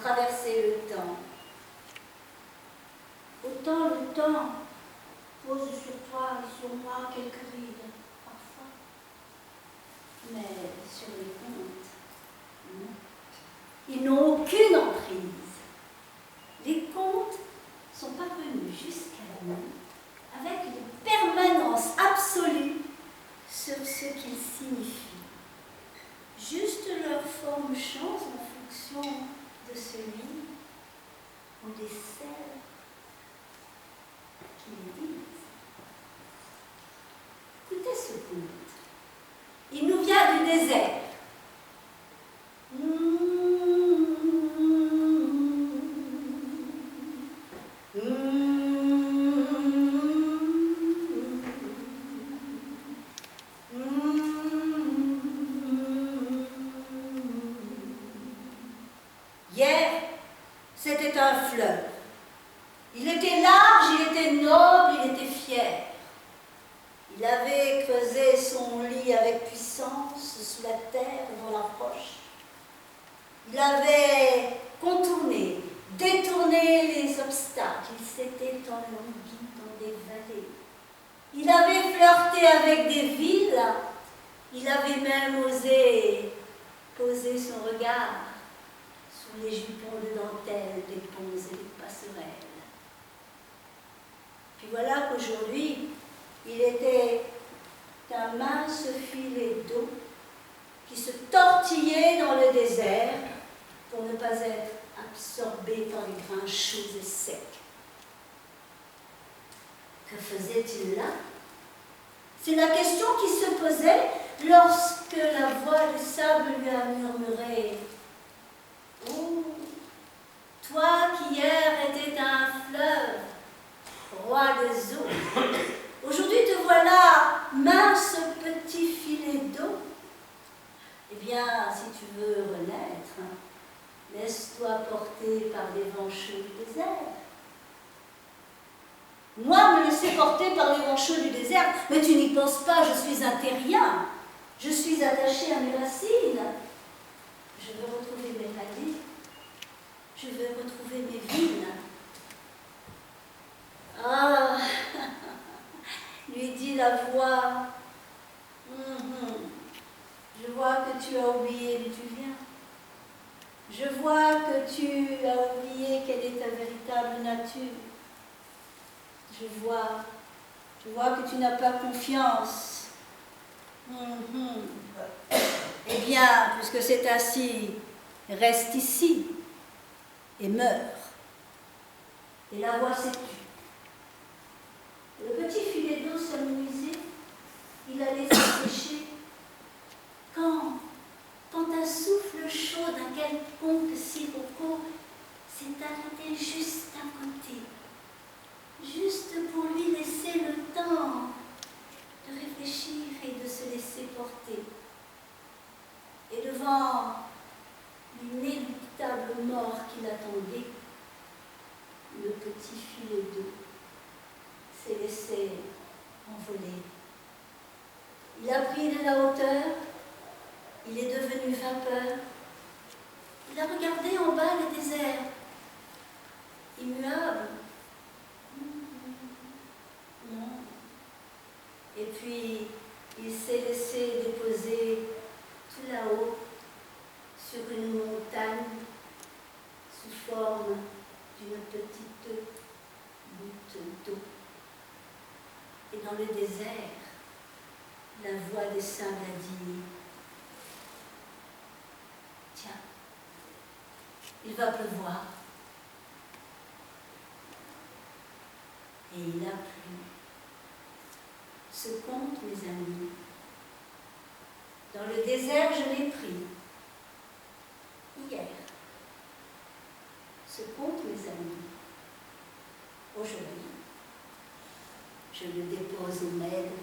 traversé le temps. Autant le temps pose sur toi et sur moi quelques rides, parfois. Mais sur les contes, non. Ils n'ont aucune emprise. Les contes sont parvenus jusqu'à nous avec une permanence absolue sur ce qu'ils signifient. Juste leur forme change en fonction de celui ou des celles qui les disent. Écoutez ce conte. Il nous vient du désert. Hier, c'était un fleuve. Il était large, il était noble, il était fier. Il avait creusé son lit avec puissance sous la terre devant la roche. Il avait contourné, détourné les obstacles. Il s'était enlangui dans des vallées. Il avait flirté avec des villes. Il avait même osé poser son regard sur les jupons de dentelle des ponts et des passerelles. Puis voilà qu'aujourd'hui, il était un mince filet d'eau qui se tortillait dans le désert pour ne pas être absorbé par les grains chauds et secs. Que faisait-il là? C'est la question qui se posait lorsque la voix du sable lui a murmuré « Oh, toi qui hier étais un fleuve, roi des eaux, aujourd'hui te voilà, mince petit filet d'eau. Eh bien, si tu veux renaître, laisse-toi porter par les vents chauds du désert. » Moi, me laisser porter par les vents chauds du désert, mais tu n'y penses pas, je suis un terrien. Je suis attaché à mes racines. Je veux retrouver mes vallées. Je veux retrouver mes villes. Ah, lui dit la voix. Je vois que tu as oublié d'où tu viens. Je vois que tu as oublié quelle est ta véritable nature. Je vois que tu n'as pas confiance. Eh bien, puisque c'est ainsi, reste ici et meurs. Et la voix s'est tue. Le petit filet d'eau s'amenuisait, il allait se sécher. Quand un souffle chaud d'un quelconque sirocco s'est arrêté juste à côté, juste pour lui laisser le temps de réfléchir et de se laisser porter. Et devant l'inéluctable mort qui l'attendait, le petit filet d'eau s'est laissé envoler. Il a pris de la hauteur, il est devenu vapeur. Il a regardé en bas le désert, immuable. Non. Et puis, il s'est laissé déposer tout là-haut, sur une montagne, sous forme d'une petite goutte d'eau. Et dans le désert, la voix des sables a dit « Tiens, il va pleuvoir. » Et il a plu. Ce conte, mes amis, dans le désert, je l'ai pris. Hier. Ce conte, mes amis, aujourd'hui, je le dépose au maître